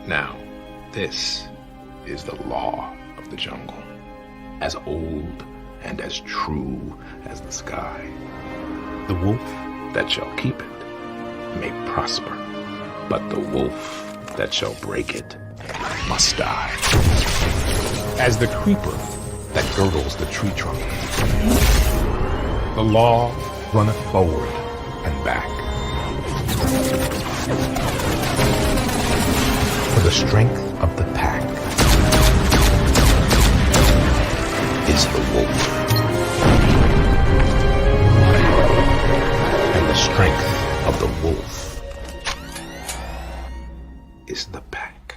Now, this is the law of the jungle, as old and as true as the sky. The wolf that shall keep it may prosper, but the wolf that shall break it must die. As the creeper that girdles the tree trunk, the law runneth forward and back. For the strength of the pack is the wolf, and the strength of the wolf is the pack.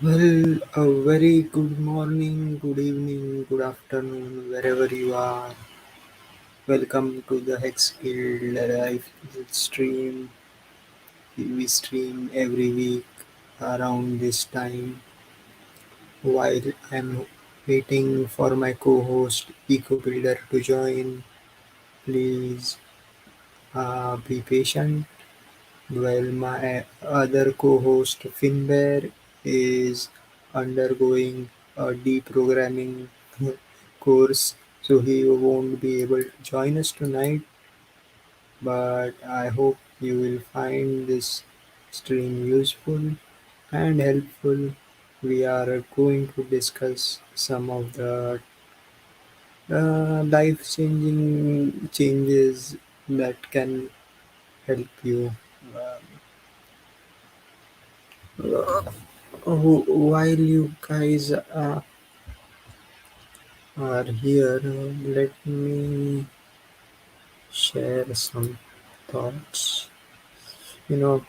Well, a very good morning, good evening, good afternoon, wherever you are. Welcome to the Hex Guild live stream. We stream every week around this time. While I'm waiting for my co-host Eco Builder to join, please be patient. While my other co-host Finbear is undergoing a deprogramming course, so he won't be able to join us tonight. But I hope you will find this stream useful and helpful. We are going to discuss some of the life-changing changes that can help you. While you guys are here, let me share some thoughts. You know,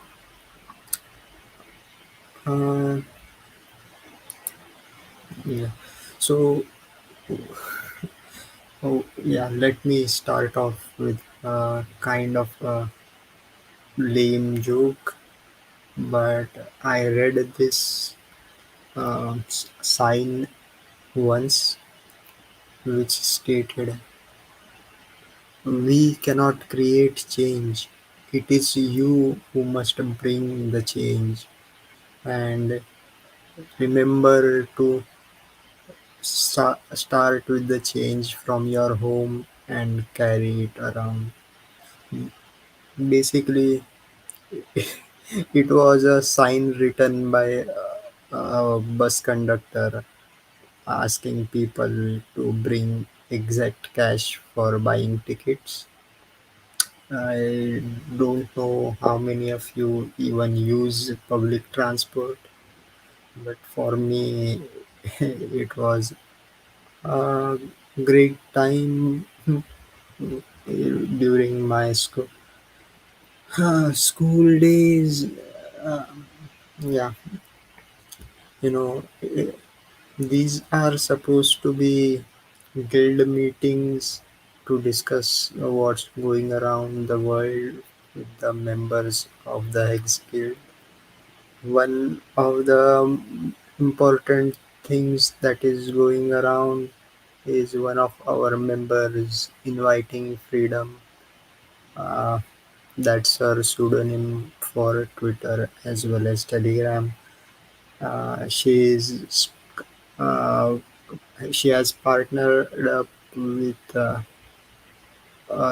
uh, yeah. So, yeah, let me start off with kind of a lame joke, but I read this sign once which stated, "We cannot create change. It is you who must bring the change." And remember to start with the change from your home and carry it around. Basically, it was a sign written by a bus conductor asking people to bring exact cash for buying tickets. I don't know how many of you even use public transport, but for me, it was a great time during my school days. Uh, yeah, these are supposed to be guild meetings to discuss what's going around the world with the members of the Hex Guild. One of the important things that is going around is one of our members inviting freedom. Uh, that's her pseudonym for Twitter as well as Telegram. She's uh, she has partnered up with a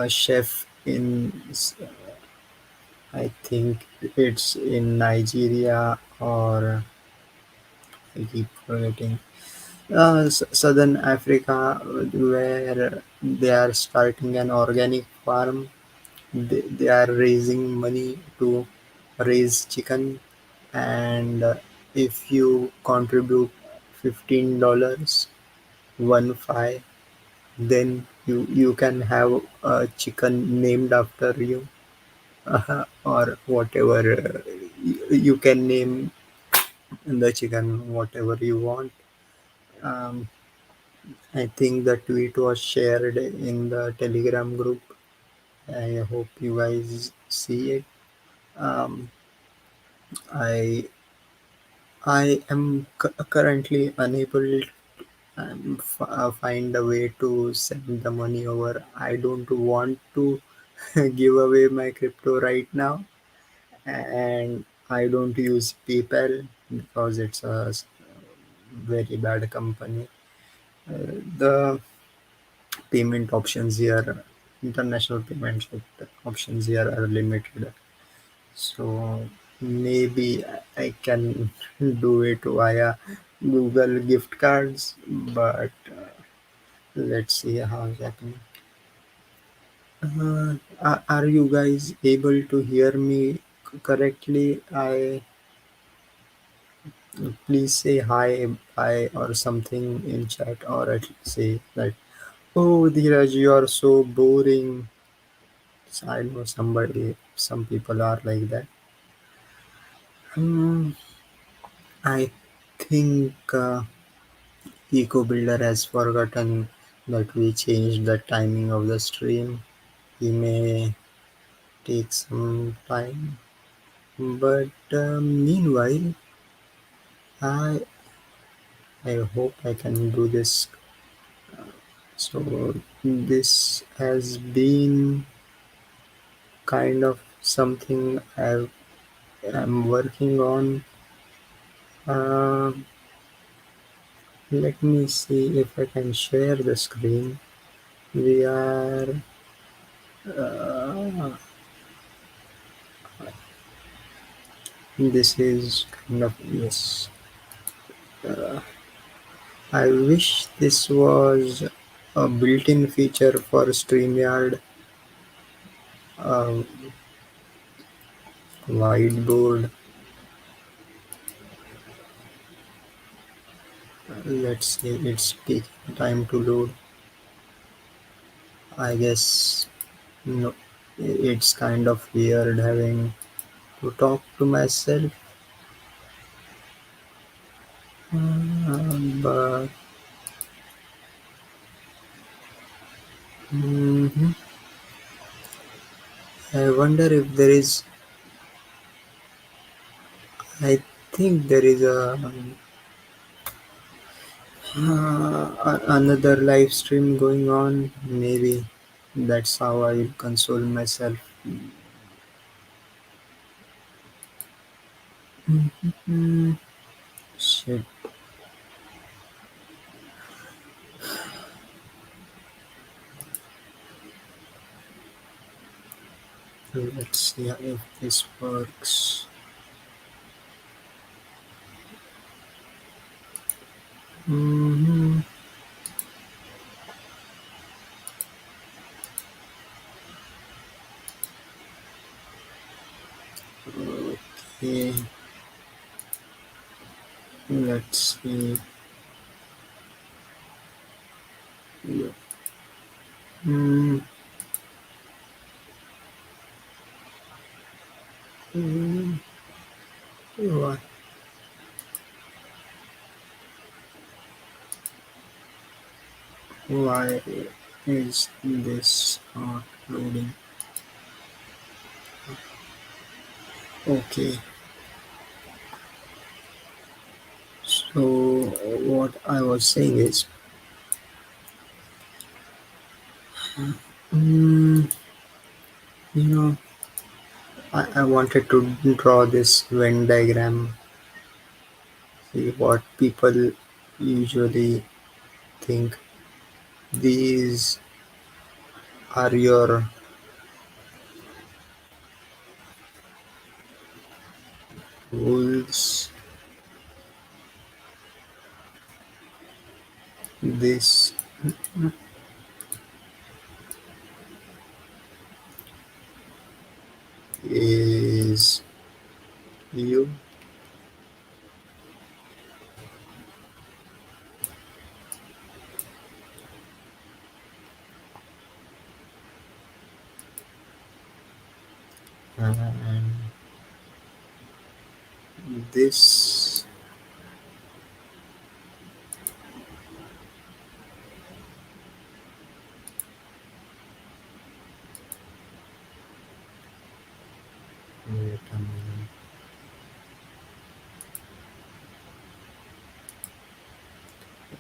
chef in, I think it's in Nigeria, or I keep forgetting, Southern Africa, where they are starting an organic farm. They are raising money to raise chicken, and if you contribute $15, 1 5, then you can have a chicken named after you, or whatever. You can name the chicken whatever you want. Um, I think the tweet was shared in the Telegram group. I hope you guys see it. Um, I I am currently unable find a way to send the money over. I don't want to give away my crypto right now, and I don't use PayPal because it's a very bad company. The payment options here, international payment options here are limited. So maybe I can do it via Google gift cards, but let's see how it's happening. Are you guys able to hear me correctly? I Please say hi or something in chat, or at least say that, oh, Dheeraj, you are so boring. So I know some people are like that. Hmm, I think Eco Builder has forgotten that we changed the timing of the stream. He may take some time, but meanwhile, I I hope I can do this. So this has been kind of something I'm working on. Uh, Let me see if I can share the screen. We are. Uh, this is kind of yes. Uh, I wish this was a built-in feature for StreamYard. Um, Whiteboard. Let's see. It's taking time to load. I guess no. It's kind of weird having to talk to myself. But mhm, I wonder if there is. I think there is another live stream going on. Maybe that's how I will console myself. Mm, shit. Let's see if this works. Mhm. Okay, let's see. Yeah. Mm, mm, why, why is this not loading? Okay, so what I was saying is, mm, you know, I wanted to draw this Venn diagram, see what people usually think. These are your goals. This is you, and this Wait a minute.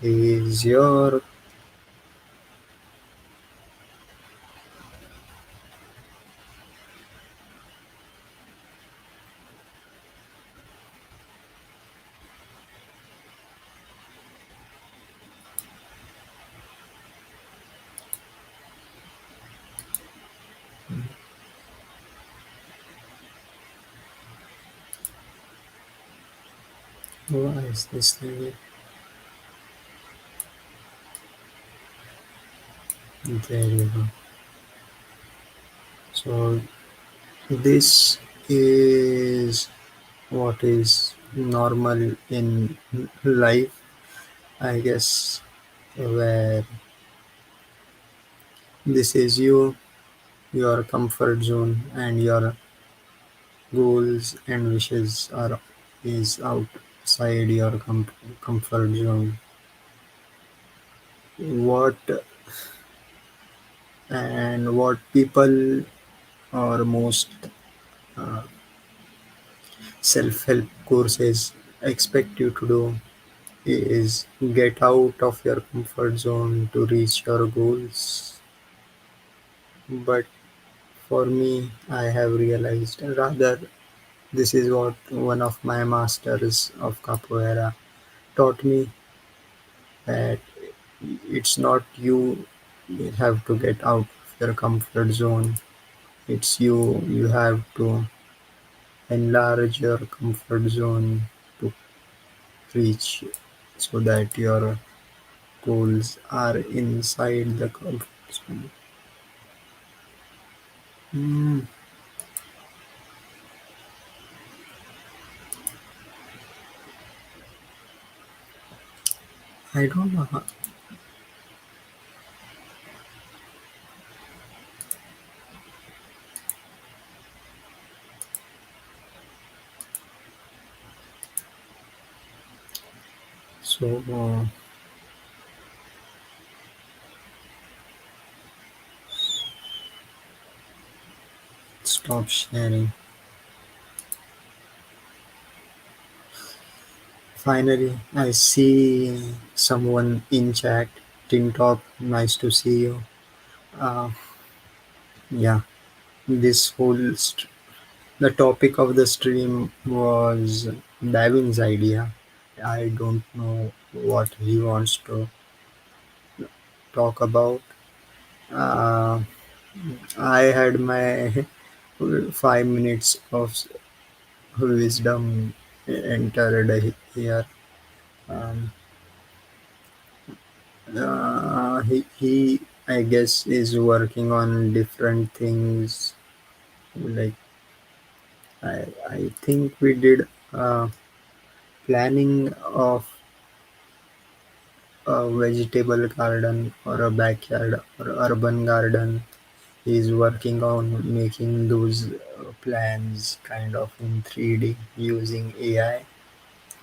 Is your why is this thing? There you go. So this is what is normal in life, I guess, where this is you, your comfort zone, and your goals and wishes are is outside your comfort zone. What what people or most uh, self-help courses expect you to do is get out of your comfort zone to reach your goals. But for me, I have realized rather this is what one of my masters of capoeira taught me, that it's not you have to get out of your comfort zone. It's you have to enlarge your comfort zone to reach so that your goals are inside the comfort zone. Hmm, I don't know how. So stop sharing. Finally, I see someone in chat. Tin Top, nice to see you. Uh, yeah, this the topic of the stream was Davin's idea. I don't know what he wants to talk about. Uh, I had my 5 minutes of wisdom entered here. Um, he, I guess, is working on different things. Like I think we did planning of a vegetable garden or a backyard or urban garden. He's working on making those plans kind of in 3D using AI.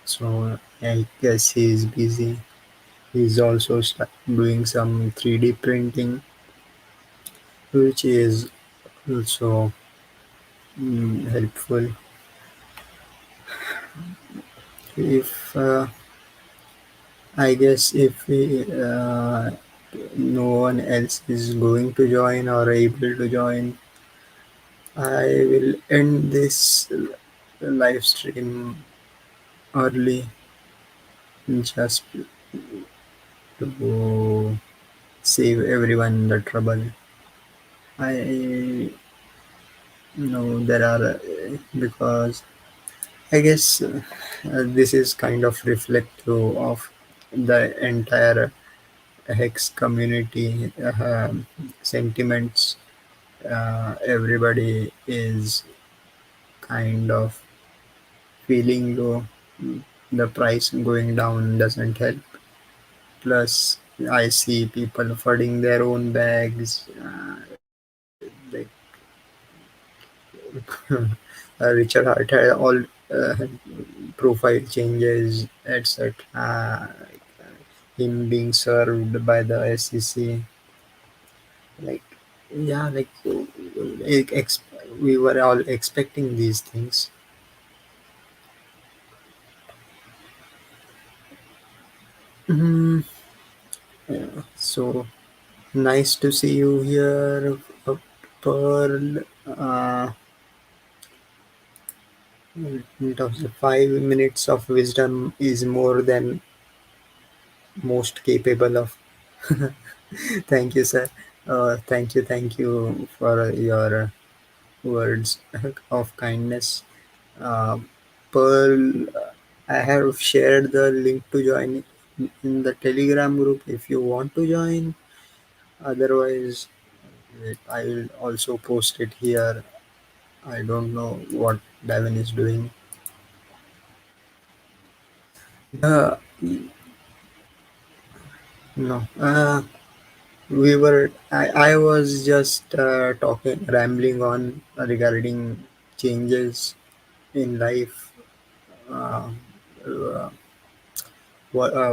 So I guess he's busy. He's also doing some 3D printing, which is also helpful. If I guess if no one else is going to join or able to join, I will end this live stream early just to save everyone the trouble. I know there are because I guess this is kind of reflective of the entire hex community sentiments. Everybody is kind of feeling low. The price going down doesn't help. Plus, I see people flooding their own bags. Like Richard Hart had all profile changes, etc. Him being served by the SEC, like yeah, like we were all expecting these things. Mhm. Yeah. So nice to see you here, Pearl. In terms of 5 minutes of wisdom is more than most capable of. Thank you, sir. Thank you for your words of kindness. Uh, Pearl, I have shared the link to join in the Telegram group if you want to join. Otherwise, I will also post it here. I don't know what Davin is doing. Uh, no. I was just rambling on regarding changes in life. Uh, uh, what I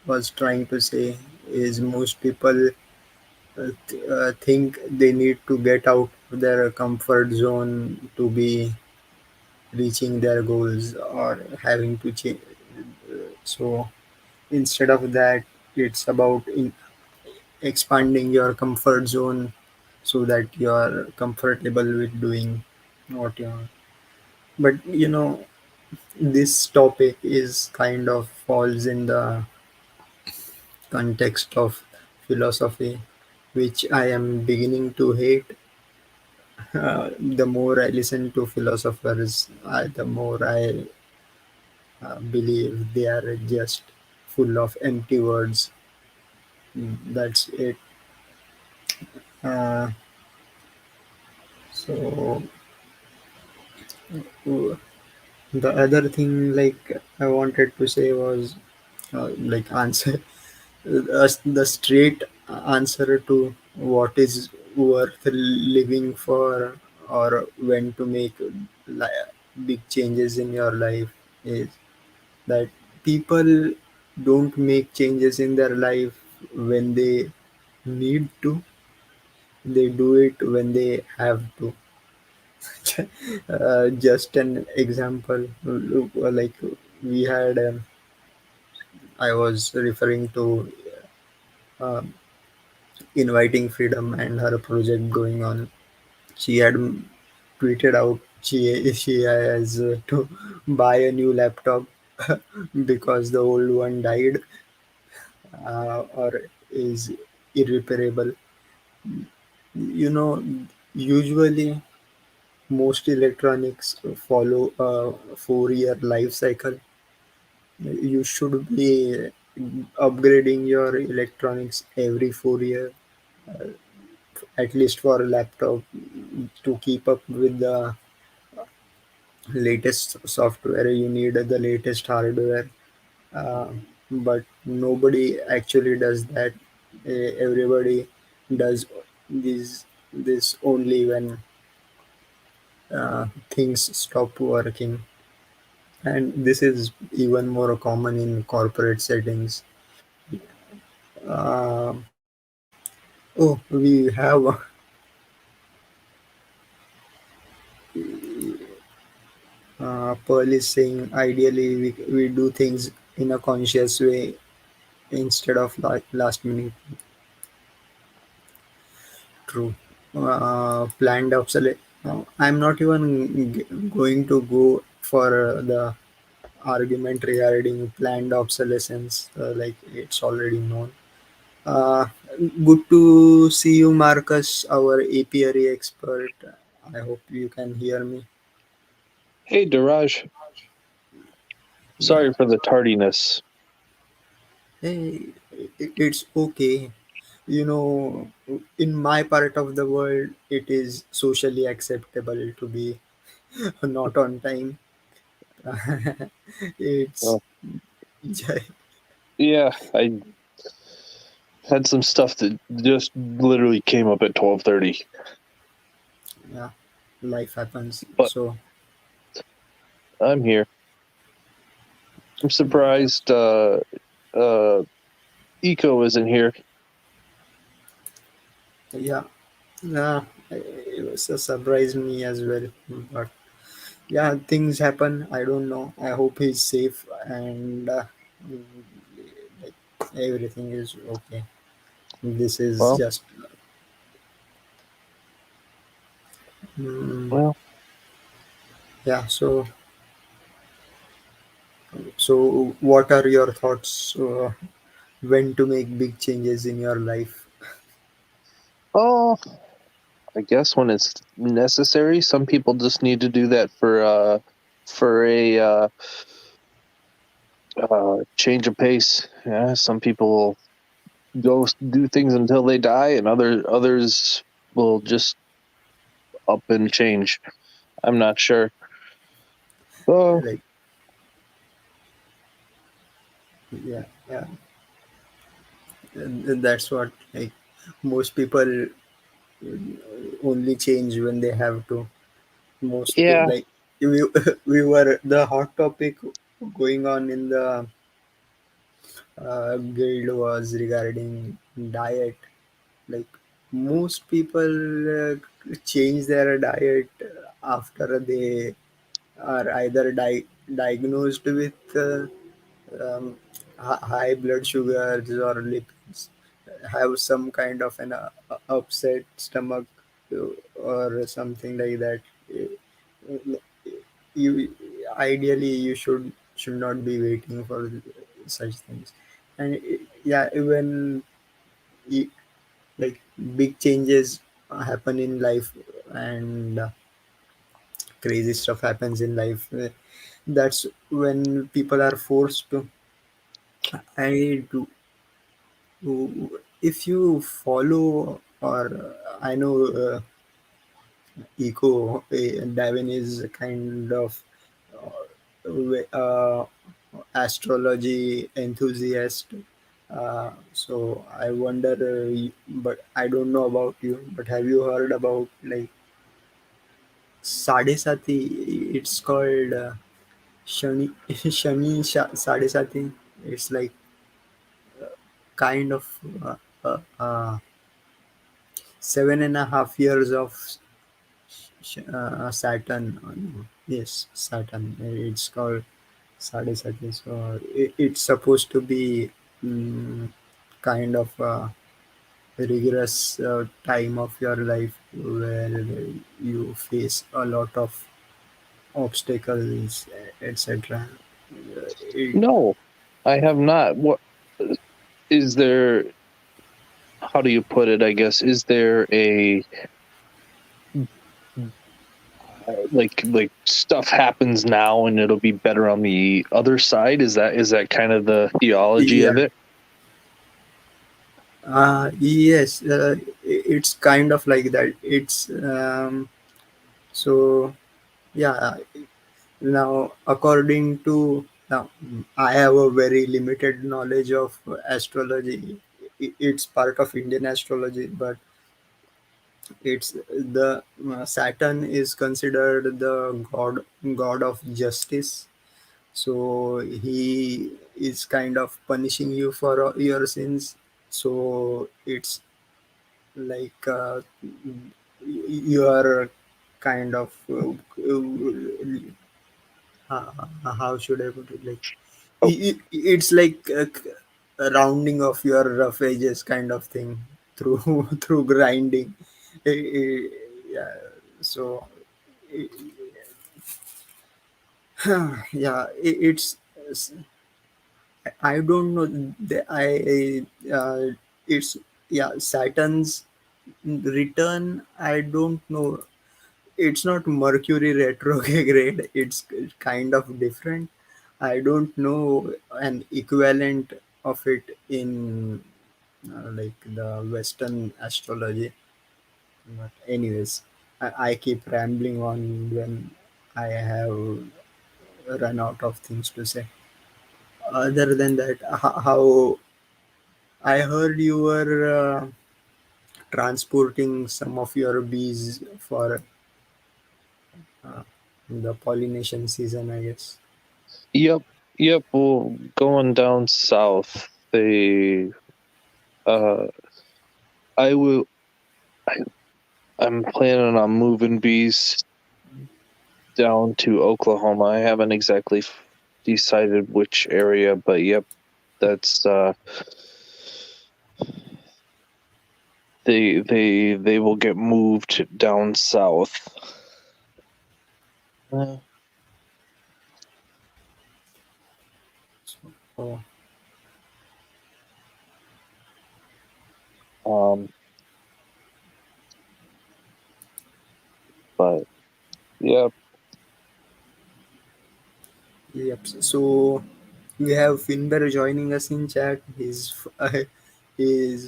was trying to say is most people think they need to get out of their comfort zone to be reaching their goals or having to change. So instead of that, it's about expanding your comfort zone so that you are comfortable with doing what you are. But this topic is kind of falls in the context of philosophy, which I am beginning to hate. The more I listen to philosophers, the more I believe they are just full of empty words. That's it. Uh, so uh, the other thing, like I wanted to say was like answer the straight answer to what is worth living for or when to make li- big changes in your life is that people don't make changes in their life when they need to, they do it when they have to. Just an example, like we had I was referring to um, inviting freedom and her project going on. She had tweeted out she has to buy a new laptop because the old one died or is irreparable. You know, usually most electronics follow a 4 year life cycle. You should be upgrading your electronics every 4 years, at least for a laptop, to keep up with the latest software. You need the latest hardware, uh, but nobody actually does that. Everybody does this only when things stop working, and this is even more common in corporate settings. uh, oh, we have Pearl is saying ideally we do things in a conscious way instead of like last minute. True. Planned obsolete. I'm not even going to go for the argument regarding planned obsolescence. Like it's already known. Uh, Good to see you, Marcus, our apiary expert. I hope you can hear me. Hey, Daraj. Yeah. Sorry for the tardiness. Hey, it's okay. In my part of the world, it is socially acceptable to be not on time. It's Uh, yeah, I had some stuff that just literally came up at 12:30, yeah, life happens. but So I'm here. I'm surprised uh, Eco isn't here. yeah, yeah. it was surprised me as well. But yeah, things happen. I don't know. I hope he's safe and mm, like everything is okay. This is Well, just mm, well. yeah. So what are your thoughts when to make big changes in your life? Oh, I guess when it's necessary. Some people just need to do that for a change of pace. Yeah, some people go do things until they die, and others will just up and change. I'm not sure. Oh, Like yeah, yeah. And that's what like most people only change when they have to. Most yeah. like we we were the hot topic going on in the guild was regarding diet. Like most people change their diet after they are either diagnosed with high blood sugars or lipids, have some kind of an upset stomach or something like that. You ideally you should not be waiting for such things, and yeah, when you, like big changes happen in life and crazy stuff happens in life, that's when people are forced to I do if you follow or I know eco Davin is a kind of uh, astrology enthusiast. So I wonder, but I don't know about you. But have you heard about like Sadesati? It's called Sadesati. It's like kind of 7.5 years of Saturn. Yes, Saturn. It's called Sadesati. So it's supposed to be kind of a rigorous time of your life where you face a lot of obstacles, etc. It, No, I have not. What is there? How do you put it? I guess is there a like stuff happens now and it'll be better on the other side? Is that kind of the theology yeah, of it? yes, it's kind of like that. It's so yeah. Now, according to now, I have a very limited knowledge of astrology. It's part of Indian astrology, but it's the Saturn is considered the god of justice. So he is kind of punishing you for your sins. So it's like you are kind of how should I put it? Like Oh, it's like a rounding of your rough edges kind of thing through through grinding. Yeah. So eh, yeah, I don't know. It's yeah, Saturn's return. I don't know. It's not Mercury retrograde. It's kind of different. I don't know an equivalent of it in like the Western astrology. But anyways, I keep rambling on when I have run out of things to say. Other than that, how I heard you were transporting some of your bees for uh, the pollination season, I guess. yep, yep. Well, going down south, they uh, I will. I'm planning on moving bees down to Oklahoma. I haven't exactly decided which area, but yep, that's they will get moved down south. Uh, Oh, Um, but yeah, yep. So we have Finber joining us in chat. He's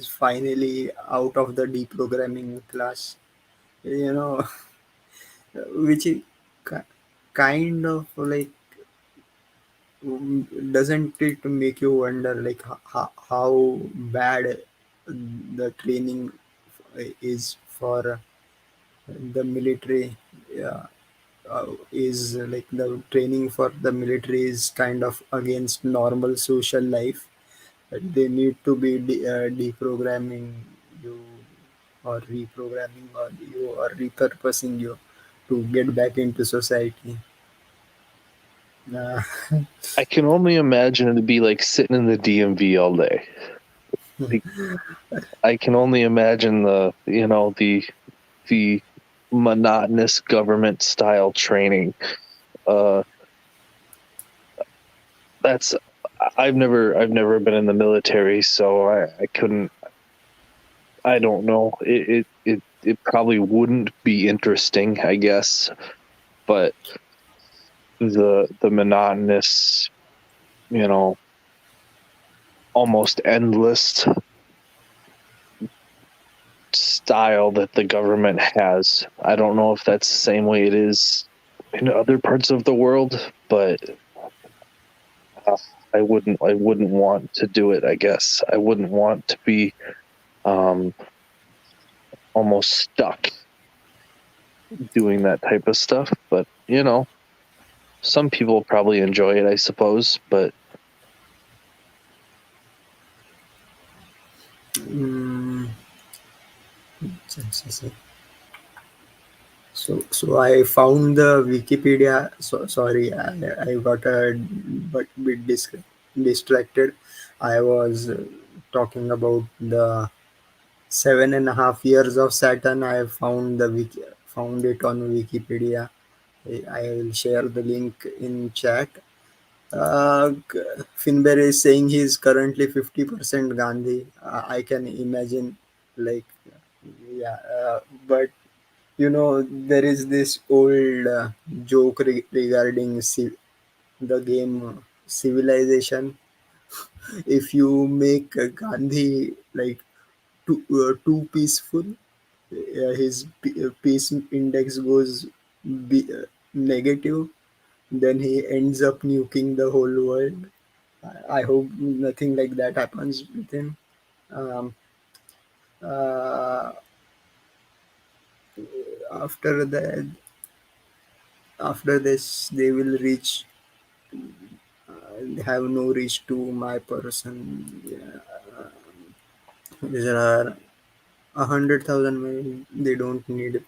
finally out of the deprogramming class. You know, which is ki- kind of like, doesn't it make you wonder like how bad the training is for the military? Yeah, is like the training for the military is kind of against normal social life. They need to be deprogramming you or reprogramming or you or repurposing you to get back into society. uh, I can only imagine it to be like sitting in the DMV all day. Like, I can only imagine the monotonous government style training. Uh, that's I've never been in the military, so I couldn't. I don't know. It probably wouldn't be interesting, I guess, but the monotonous, you know, almost endless style that the government has. I don't know if that's the same way it is in other parts of the world, but uh, I wouldn't want to do it, I guess. I wouldn't want to be um almost stuck doing that type of stuff, but some people probably enjoy it, I suppose, but mm, so I found the Wikipedia. So sorry, I got a bit distracted. I was talking about the 7.5 years of Saturn. I found found it on Wikipedia. I will share the link in chat. Finber is saying he's currently 50% Gandhi. I can imagine, like, yeah, but there is this old joke regarding the game Civilization. If you make Gandhi like too peaceful, his peace index goes negative, then he ends up nuking the whole world. I hope nothing like that happens with him. Um, uh, after that, after this, they will reach have no reach to my person. Yeah. There are 100,000 men. They don't need,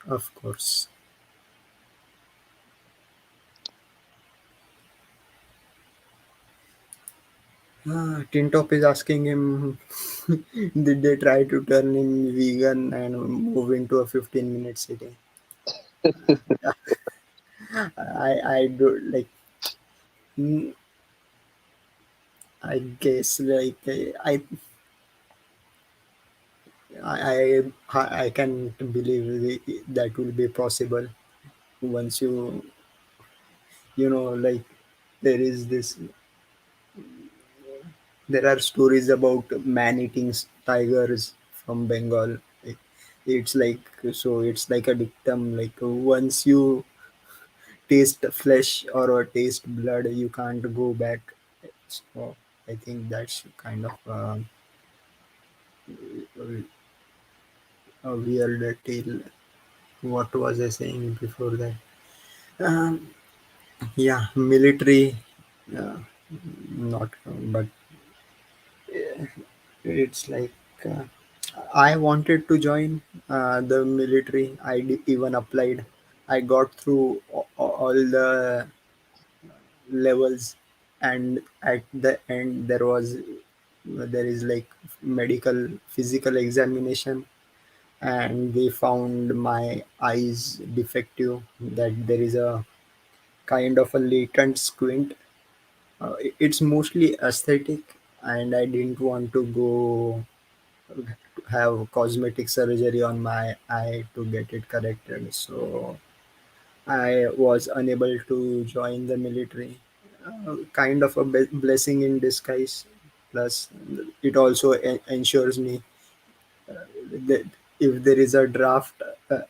of course. Tintop is asking him, did they try to turn him vegan and move into a 15-minute city? I do like. mm, I guess like I can't believe that will be possible once like there is this there are stories about man eating tigers from Bengal. Like, it's like a dictum, like once you taste flesh or taste blood, you can't go back. So I think that's kind of a weird tale. What was I saying before that? Um, yeah, military. Not, but it's like uh, I wanted to join the military. Even applied. I got through all the levels, and at the end there is like medical physical examination, and they found my eyes defective. That there is a kind of a latent squint. It's mostly aesthetic, and I didn't want to go have cosmetic surgery on my eye to get it corrected. So I was unable to join the military. Kind of a blessing in disguise. Plus, it also ensures me that if there is a draft,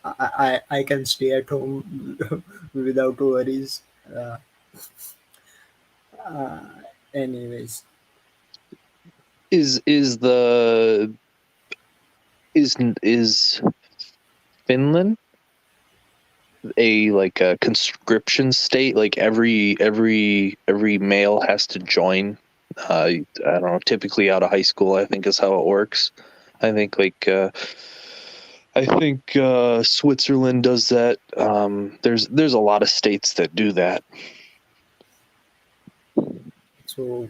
I can stay at home without worries. Uh, uh, Anyways, Is Finland a like a conscription state? Like every male has to join. I don't know. Typically out of high school, I think is how it works. I think Switzerland does that. There's a lot of states that do that. so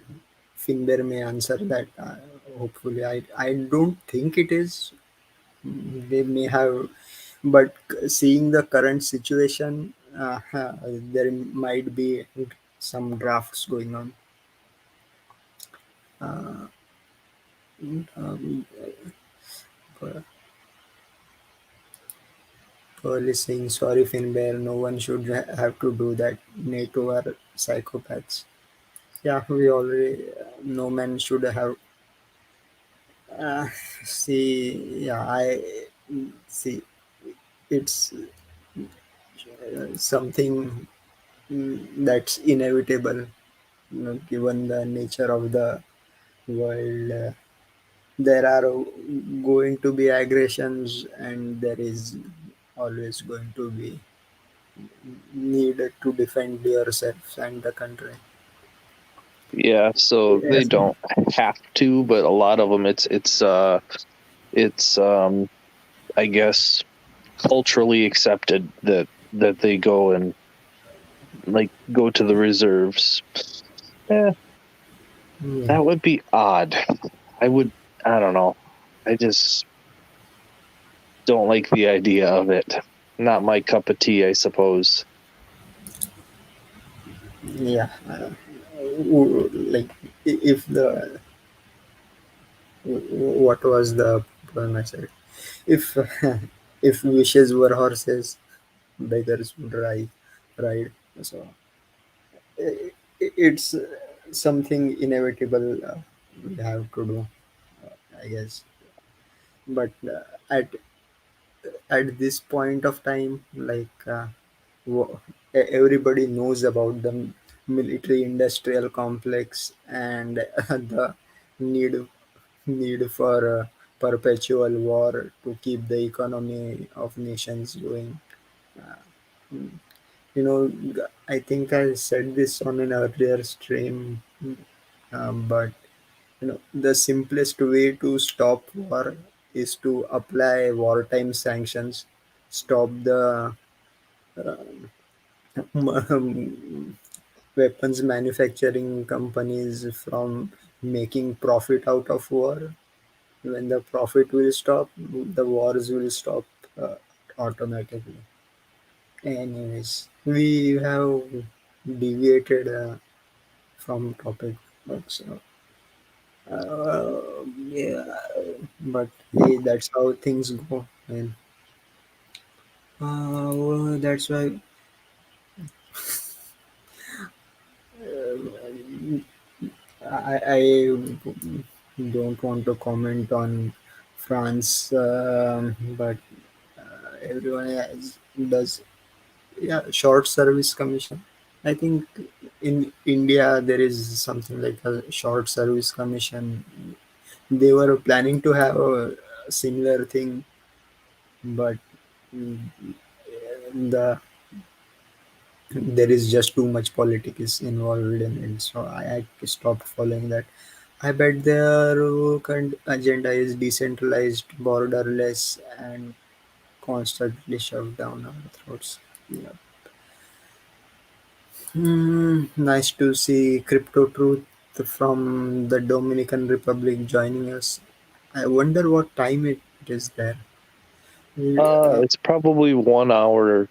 Finber may answer that. Hopefully, I don't think it is. They may have, but seeing the current situation, there might be some drafts going on. Uh, um, Pearl is saying, sorry, Finbear, no one should have to do that. NATO are psychopaths. Yeah, we already, no man should have. Uh, See, yeah, see, it's something that's inevitable, given the nature of the world. There are going to be aggressions, and there is always going to be need to defend yourself and the country. Yeah, so they Yes. don't have to, but a lot of them, it's I guess culturally accepted that they go and like go to the reserves. Eh, Yeah, that would be odd. I would, I don't know. I just don't like the idea of it. Not my cup of tea, I suppose. yeah. Like if the what was the poem I said? If if wishes were horses, beggars would ride. So it's something inevitable we have to do, I guess. But at this point of time, like everybody knows about the military industrial complex, and the need need for perpetual war to keep the economy of nations going. You know, I think I said this on an earlier stream, but the simplest way to stop war is to apply wartime sanctions, stop the weapons manufacturing companies from making profit out of war. When the profit will stop, the wars will stop uh, automatically. Anyways, we have deviated from topic, but yeah, but hey, that's how things go. And that's why I don't want to comment on France, but everyone does. Yeah, short service commission. I think in India there is something like a short service commission. They were planning to have a similar thing, but mm, the there is just too much politics involved in it. So I stopped following that. I bet their current agenda is decentralized, borderless, and constantly shoved down our throats. Yeah. Nice to see Crypto Truth from the Dominican Republic joining us. I wonder what time it is there. It's probably 1 hour.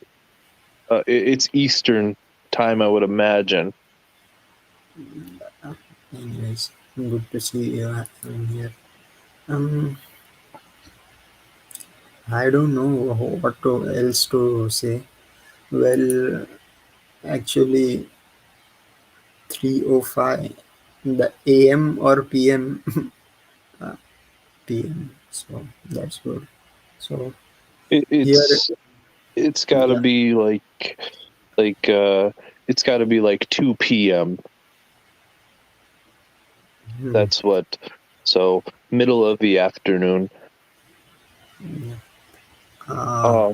It's Eastern time, I would imagine. Anyways, good to see you in here. Um, I don't know else to say. Well, actually, 3:05 the AM or PM. PM. So that's good. So It, here, it's it's got to yeah. be like it's got to be like 2 p.m. Hmm, That's what. So middle of the afternoon. yeah. Uh,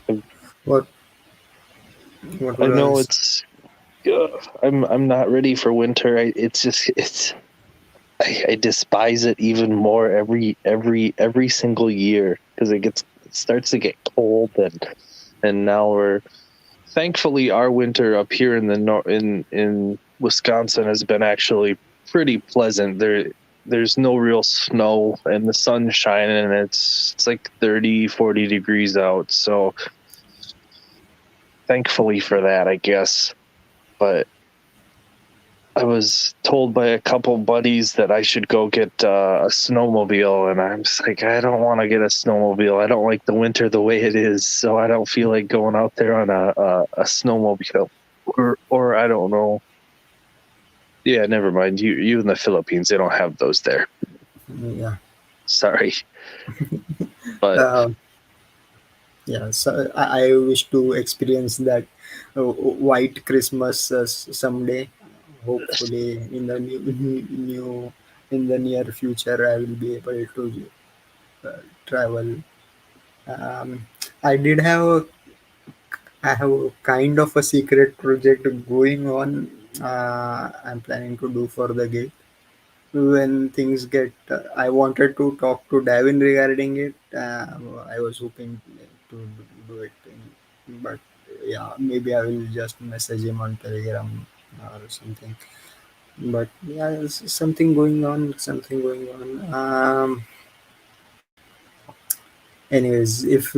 Uh, what what I would I know say? it's. I'm not ready for winter. It's just I despise it even more every single year because it starts to get cold and now we're thankfully our winter up here in the in Wisconsin has been actually pretty pleasant. There's no real snow and the sun's shining and it's like 30-40 degrees out. So thankfully for that, I guess. But I was told by a couple buddies that I should go get a snowmobile, and I'm just like, I don't want to get a snowmobile. I don't like the winter the way it is, so I don't feel like going out there on a snowmobile. Or I don't know. Yeah, never mind. You in the Philippines, they don't have those there. Yeah. Sorry, but Uh, yeah. So I wish to experience that white Christmas someday. Hopefully, in the new in the near future, I will be able to travel. Um, I did have I have kind of a secret project going on. I'm planning to do for the gate. When things get, I wanted to talk to Davin regarding it. I was hoping to do it, but yeah, maybe I will just message him on Telegram or something. But yeah, something going on, something going on. Anyways, if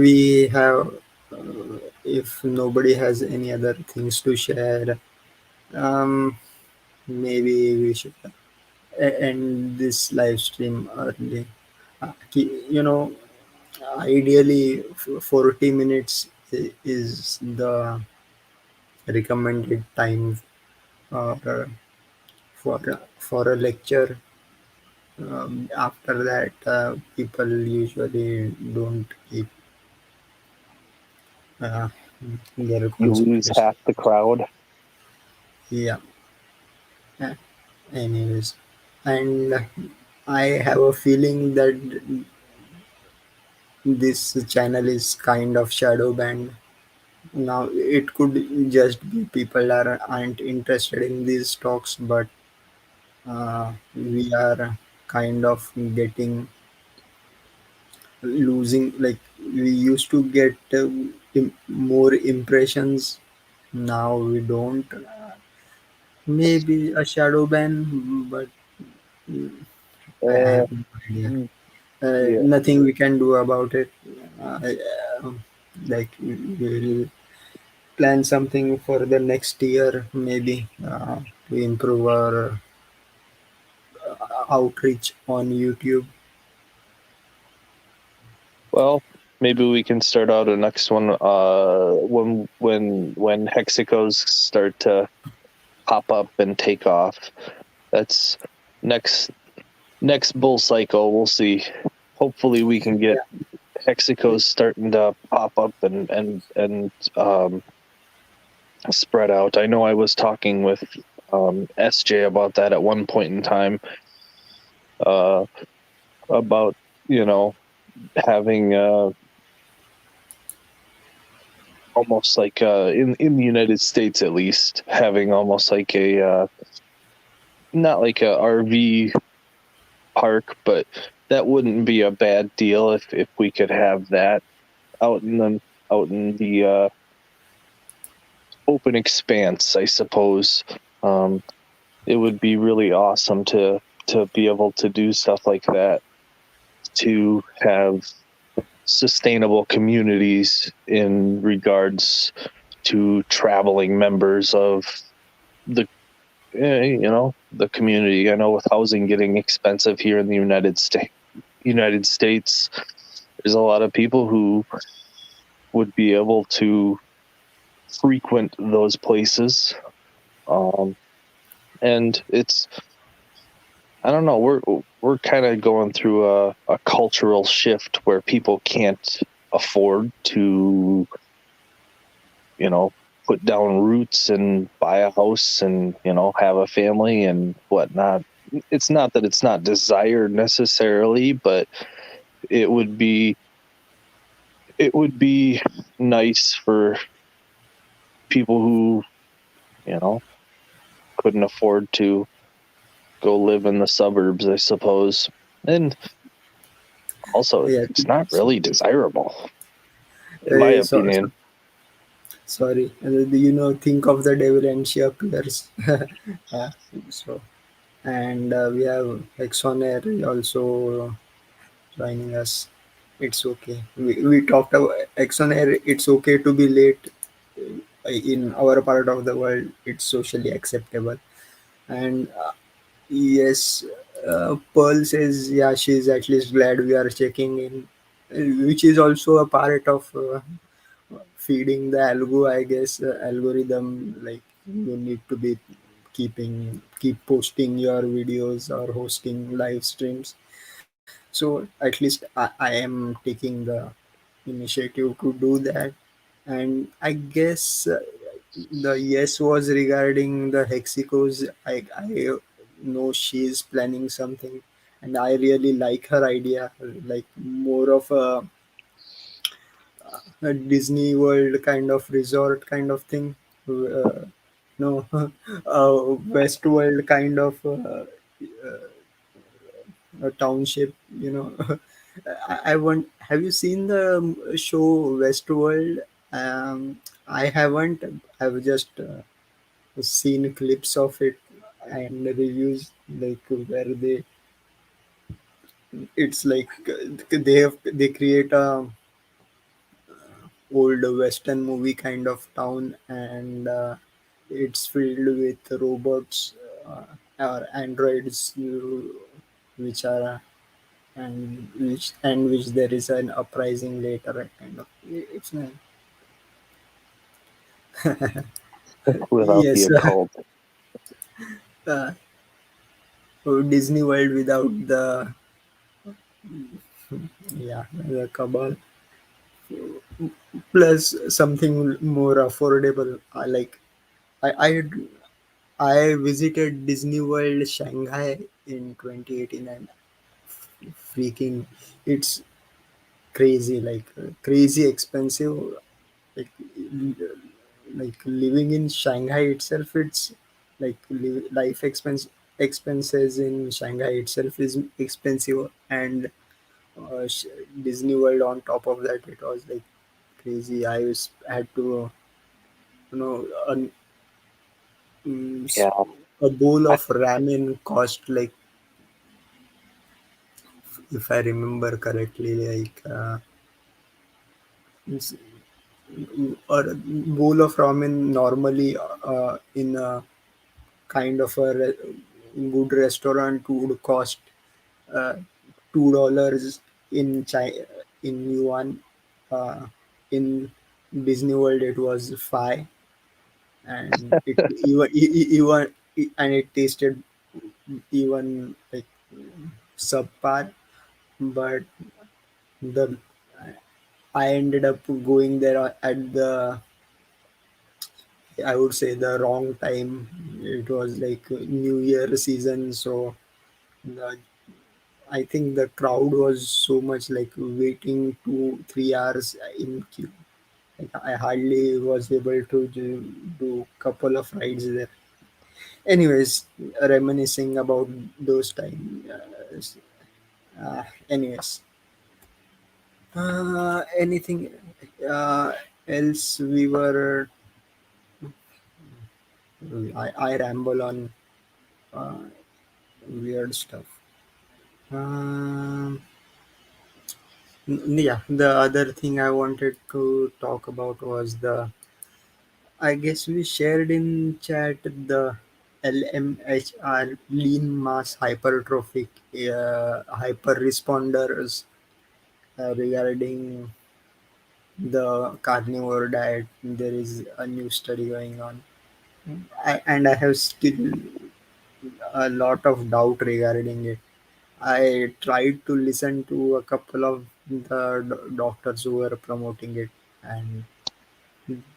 nobody has any other things to share, um, maybe we should end this live stream early. You know, ideally, 40 minutes is the recommended time uh, for a lecture. After that, people usually don't keep uh, their you lose concentration. half the crowd. Yeah. Uh, Anyways, and I have a feeling that this channel is kind of shadow banned. Now it could just be people aren't interested in these talks, but we are kind of getting losing. Like we used to get more impressions. Now we don't. Maybe a shadow ban, but I Uh, have no idea. mm, yeah. Nothing we can do about it. Like we will plan something for the next year, maybe to improve our outreach on YouTube. Well, maybe we can start out a next one when hexacos start to pop up and take off. That's next bull cycle. We'll see. Hopefully we can get hexacos starting to pop up and spread out. I know I was talking with SJ about that at one point in time, about having almost like in the United States at least having almost like not like a RV park, but that wouldn't be a bad deal if we could have that out in the open expanse, I suppose. Um, it would be really awesome to be able to do stuff like that, to have sustainable communities in regards to traveling members of the the community. I know with housing getting expensive here in the United States, there's a lot of people who would be able to frequent those places. Um, and it's, I don't know, we're kind of going through a cultural shift where people can't afford to, you know, put down roots and buy a house and, have a family and whatnot. It's not that it's not desired necessarily, but it would be it would be nice for people who, you know, couldn't afford to go live in the suburbs, I suppose. And also, Yeah. it's not So, really desirable, in my opinion. sorry. Think of the devil and she appears. uh, so, and we have Exonair also joining us. It's okay. We talked about Exonair. It's okay to be late. In our part of the world, it's socially acceptable. And yes, Pearl says, yeah, she's at least glad we are checking in, which is also a part of feeding the I guess, algorithm. Like you need to be keep posting your videos or hosting live streams. So at least I am taking the initiative to do that. And I guess the yes was regarding the Hexicos. I know she is planning something, and I really like her idea, like more of a Disney World kind of resort kind of thing. No, West World kind of a township. I want. Have you seen the show Westworld? I haven't. I've just seen clips of it and reviews, like where it's like they create a old western movie kind of town, and it's filled with robots or androids, which are and which there is an uprising later, kind of. It's nice. Without the Yes. occult. uh, Disney World without the, yeah, the cabal, plus something more affordable. I visited Disney World Shanghai in 2018, and freaking, it's crazy, like crazy expensive. Like living in Shanghai itself, it's like life expenses in Shanghai itself is expensive, and Disney World on top of that, it was like crazy. Had to, a, Yeah. a bowl I, of ramen cost, like, if I remember correctly, like it's- or a bowl of ramen normally in a kind of a good restaurant would cost uh, $2 in yuan. Uh, in Disney World, it was five, and it even and it tasted even like subpar. But the I ended up going there at the, I would say, the wrong time. It was like New Year season, so the I think the crowd was so much, like waiting 2 3 hours in queue. Like I hardly was able to do couple of rides there. Anyways, reminiscing about those time. Anyways, anything uh, else we were? I ramble on uh, weird stuff. Um, yeah, the other thing I wanted to talk about was the. I guess we shared in chat the LMHR lean mass hypertrophic hyper responders regarding the carnivore diet. There is a new study going on. And I have still a lot of doubt regarding it. I tried to listen to a couple of the doctors who were promoting it, and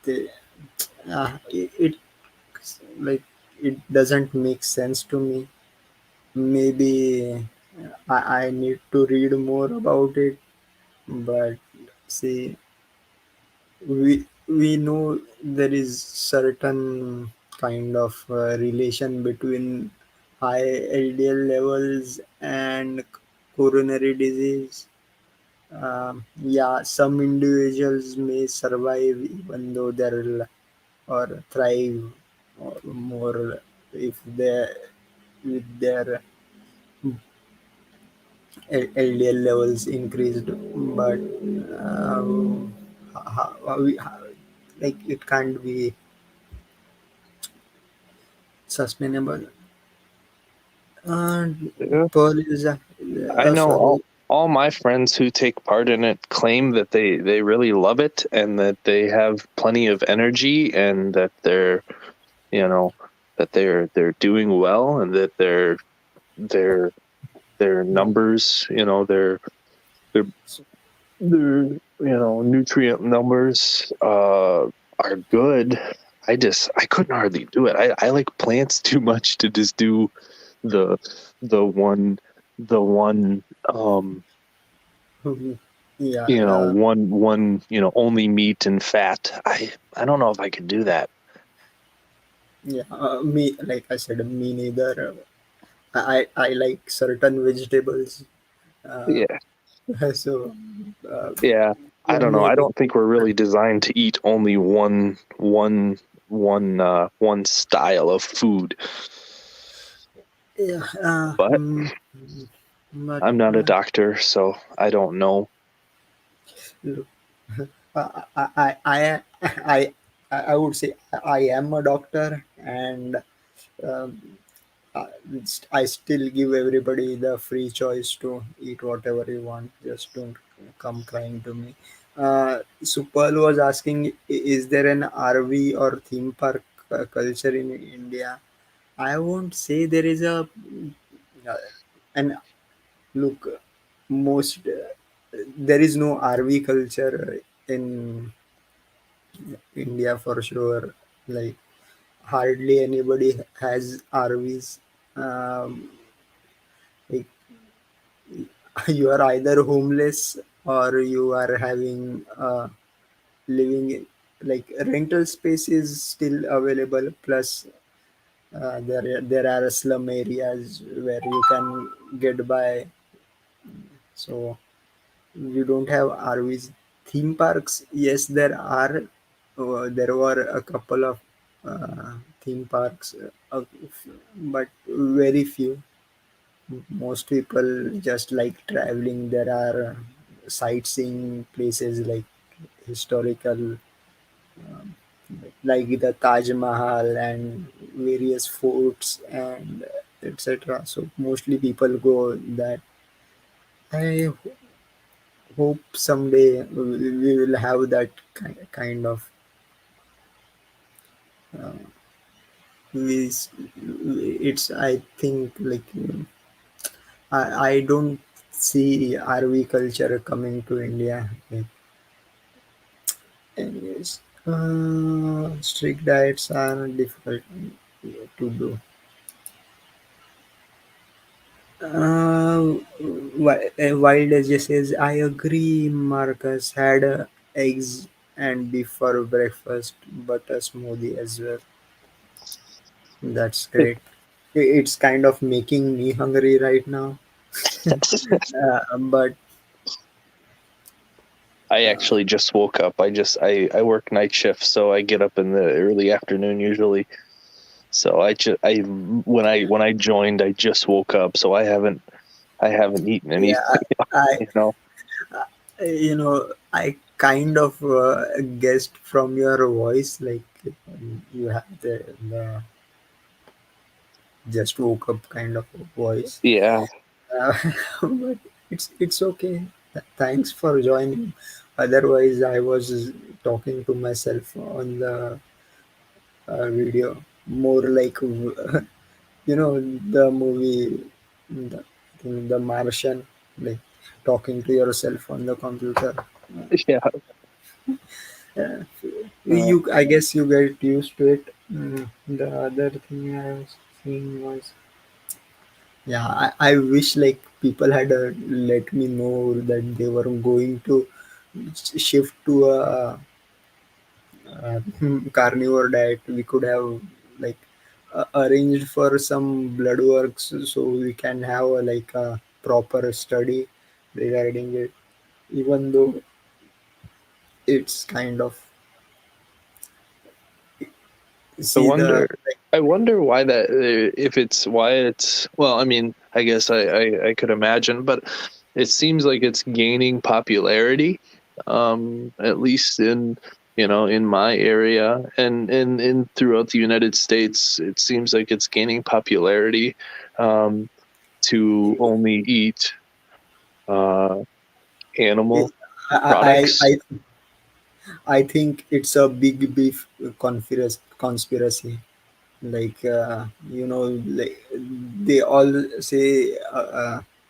they, it like it doesn't make sense to me. Maybe I need to read more about it, but see, we know there is certain kind of relation between high LDL levels and coronary disease. Yeah, some individuals may survive even though they're or thrive or more if they with their LDL levels increased, but um, like it can't be sustainable. Uh, Yeah. Pearl is I know sorry. all my friends who take part in it claim that they really love it and that they have plenty of energy and that they're, you know, that they're doing well and that their their Mm. numbers, their nutrient numbers are good. I couldn't hardly do it. I like plants too much to just do the the one the one Yeah, only meat and fat. I don't know if I could do that. yeah. Me, like I said, me neither. I like certain vegetables. Uh, Yeah. so uh, Yeah. I yeah, don't know. I maybe. don't think we're really designed to eat only one style of food. Yeah. But But I'm not a doctor, so I don't know. look, I, I, I would say I am a doctor, and um, uh, I still give everybody the free choice to eat whatever you want. Just don't come crying to me. Supal was asking, is there an RV or theme park culture in India? I won't say there is uh, an look. Most there is no RV culture in India for sure. Like hardly anybody has RVs. Um, like you are either homeless or you are having living like rental space is still available. Plus, there are slum areas where you can get by. So you don't have RVs. Theme parks, yes, there are. There were a couple of theme parks, but very few. Most people just like traveling. There are sightseeing places like historical, like the Taj Mahal and various forts and etc. So mostly people go that. I hope someday we will have that kind of. Uh, we, it's I think like I don't see RV culture coming to India. Like, anyways, strict diets are difficult to do. Wild just says, I agree. Marcus had eggs and beef for breakfast, but a smoothie as well. That's great. It's kind of making me hungry right now. But I actually just woke up. I work night shift, so I get up in the early afternoon usually. So when I joined, I just woke up, so I haven't eaten yeah, anything. I You know. I kind of guessed from your voice, like you have the just woke up kind of voice. Yeah. Uh, but it's okay. Thanks for joining. Otherwise, I was talking to myself on the video, more like the movie, the Martian, like talking to yourself on the computer. Yeah. Yeah. Uh, I guess you get used to it. The other thing I was seeing was, yeah, I wish like people had let me know that they were going to shift to a carnivore diet. We could have like arranged for some blood works so we can have like a proper study regarding it. Even though it's kind of I see the wonder. I wonder why that. If it's why it's. Well, I mean, I guess I could imagine, but it seems like it's gaining popularity. At least in my area and throughout the United States, it seems like it's gaining popularity. To only eat uh, animal I, products. I I think it's a big beef conspiracy. Like like they all say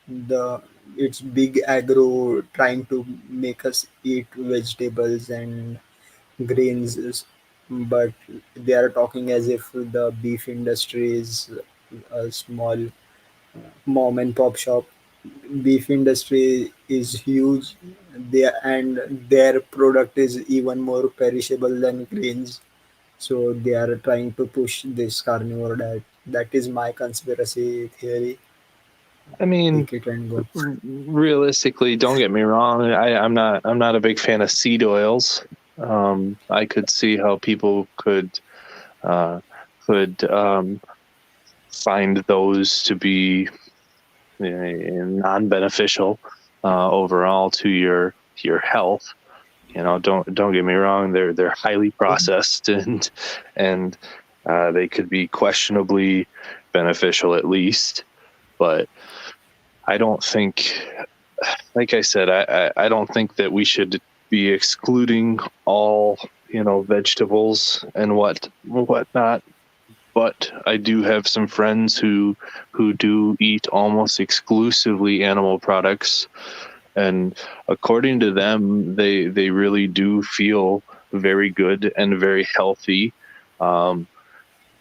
the it's big agro trying to make us eat vegetables and grains, but they are talking as if the beef industry is a small mom and pop shop. Beef industry is huge. And their product is even more perishable than grains, so they are trying to push this carnivore diet. That is my conspiracy theory. I mean, Take it and go. realistically, don't get me wrong. I'm not a big fan of seed oils. I could see how people uh, could find those to be non-beneficial overall to your health. Don't get me wrong. They're highly processed and they could be questionably beneficial at least. But I don't think, like I said, I don't think that we should be excluding all vegetables and whatnot. But I do have some friends who do eat almost exclusively animal products, and according to them, they really do feel very good and very healthy. Um,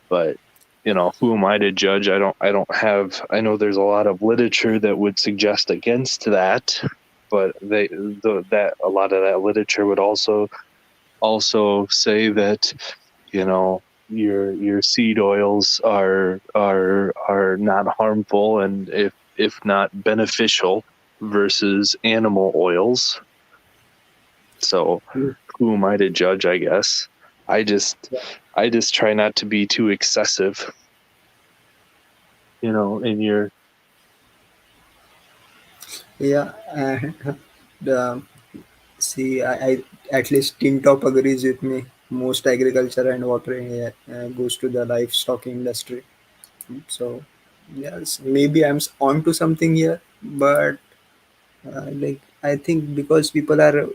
but who am I to judge? I know there's a lot of literature that would suggest against that, but that a lot of that literature would also say that your seed oils are not harmful, and if not beneficial versus animal oils. So who am I to judge, I guess. I just I just try not to be too excessive, in your. Yeah, and the see, I at least Tin Top agrees with me. Most agriculture and watering goes to the livestock industry. So yes, maybe onto something here, but like I think because people are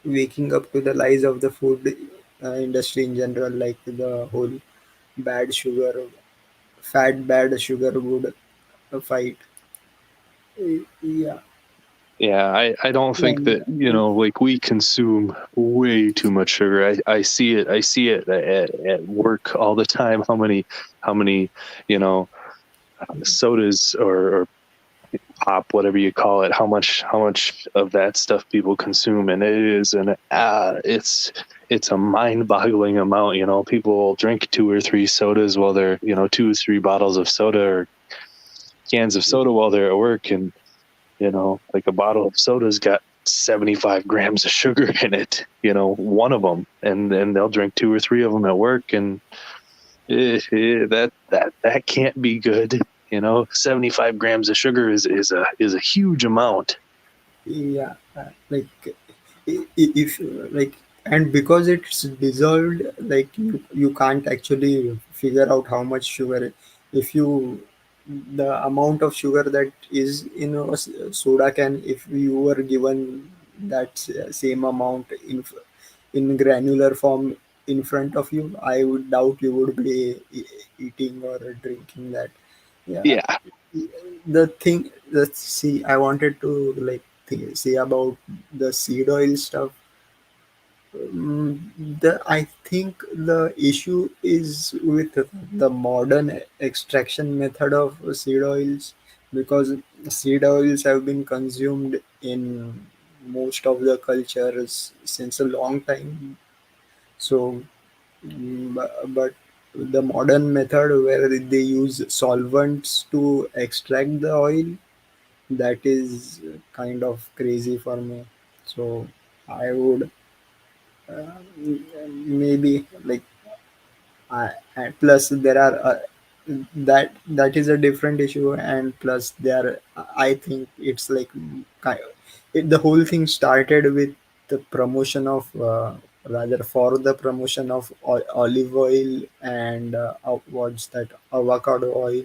waking up to the lies of the food industry in general, like the whole bad sugar, fat, bad sugar, good fight. Yeah, Yeah, I don't think and that, like, we consume way too much sugar. I see it at work all the time. How many you know sodas or pop, whatever you call it, how much of that stuff people consume, and it's it's a mind-boggling amount. People will drink 2 or 3 sodas while they're 2 or 3 bottles of soda or cans of soda while they're at work, and like a bottle of soda's got 75 grams of sugar in it, one of them, and then they'll drink 2 or 3 of them at work, and that can't be good. 75 grams of sugar is a huge amount. Yeah, like if like, and because it's dissolved, like you can't actually figure out how much sugar. If you The amount of sugar that is in a soda can, if you were given that same amount in granular form in front of you, I would doubt you would be eating or drinking that. Yeah, Yeah. the thing that, see, I wanted to like say about the seed oil stuff. I think the issue is with the modern extraction method of seed oils, because seed oils have been consumed in most of the cultures since a long time. So, but the modern method where they use solvents to extract the oil, that is kind of crazy for me. So I would maybe like and plus there are that is a different issue, and plus there, I think it's like the whole thing started with the promotion of rather for the promotion of olive oil and what's that, avocado oil.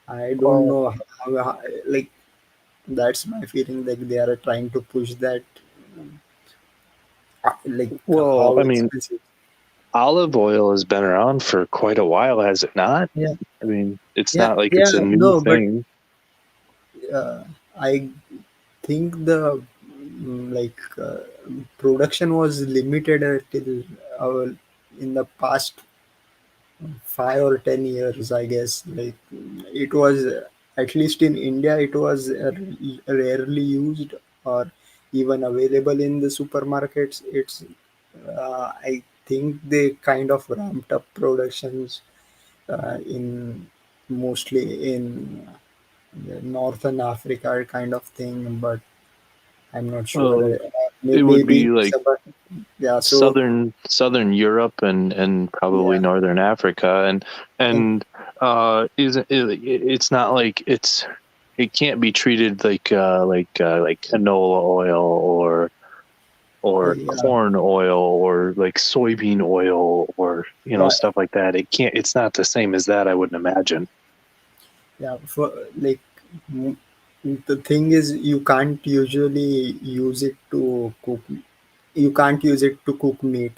I don't Oh, know like, that's my feeling, like they are trying to push that, like well, how I mean, expensive. olive oil has been around for quite a while, has it not? Yeah, I mean, it's yeah, not like yeah. it's a new No, but thing. I think the production was limited till our in the past 5 or 10 years, I guess. Like it was at least in India, it was rarely used or even available in the supermarkets. It's I think they kind of ramped up productions in mostly in the Northern Africa kind of thing, but I'm not sure. Well, it would Maybe be like yeah. So southern Europe and probably yeah, northern Africa, and and isn't it's not like it can't be treated like canola oil or yeah, corn oil or like soybean oil or yeah, stuff like that. It's not the same as that, I wouldn't imagine. yeah. For like, m- the thing is, you can't usually use it to cook. You can't use it to cook meat.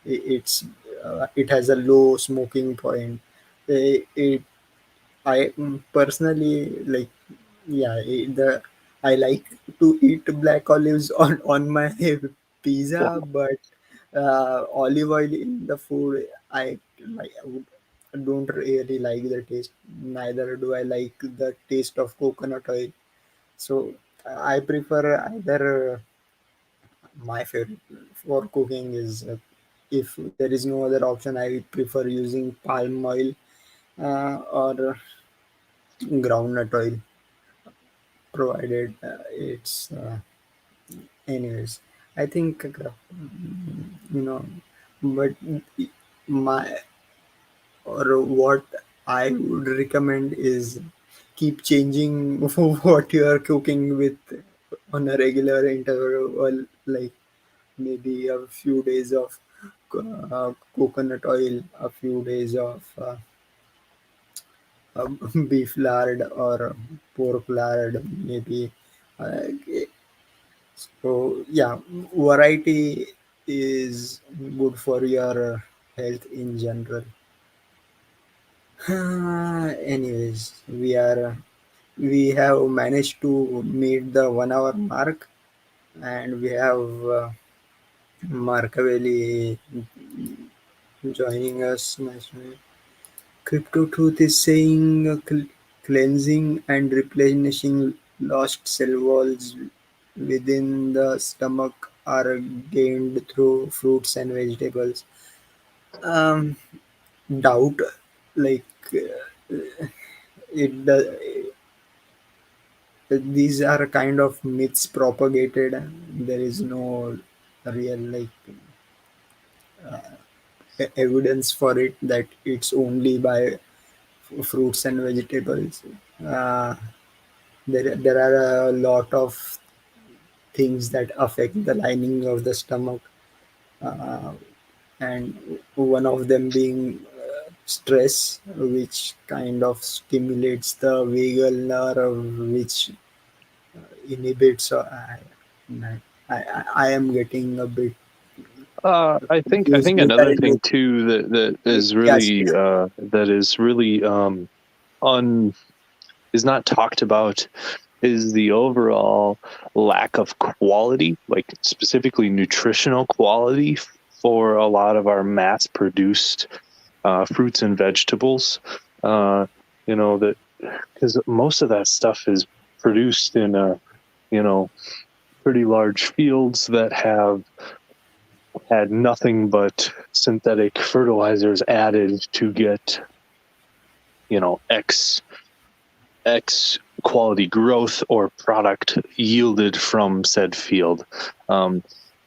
It has a low smoking point. It I personally like, yeah, the I like to eat black olives on my pizza, but olive oil in the food, I don't really like the taste. Neither do I like the taste of coconut oil. So I prefer either my favorite for cooking is if there is no other option, I prefer using palm oil or groundnut oil, provided it's anyways. I think you know, but my or what I would recommend is keep changing what you are cooking with on a regular interval, like maybe a few days of coconut oil, a few days of beef lard or pork lard, maybe. Uh, so yeah, variety is good for your health in general. Anyways, we have managed to meet the 1 hour mark, and we have Markavelli joining us. Nice to meet. Crypto Truth is saying cleansing and replenishing lost cell walls within the stomach are gained through fruits and vegetables. Um, Doubt, like it does, these are kind of myths propagated. There is no real evidence for it that it's only by fruits and vegetables. Uh, there are a lot of things that affect the lining of the stomach, uh, and one of them being stress, which kind of stimulates the vagal nerve, which inhibits. I am getting a bit I think confused with another that. thing too that Yes, yes. is really un is not talked about is the overall lack of quality, like specifically nutritional quality for a lot of our mass produced fruits and vegetables. That because most of that stuff is produced in you know pretty large fields that have had nothing but synthetic fertilizers added to get x quality growth or product yielded from said field.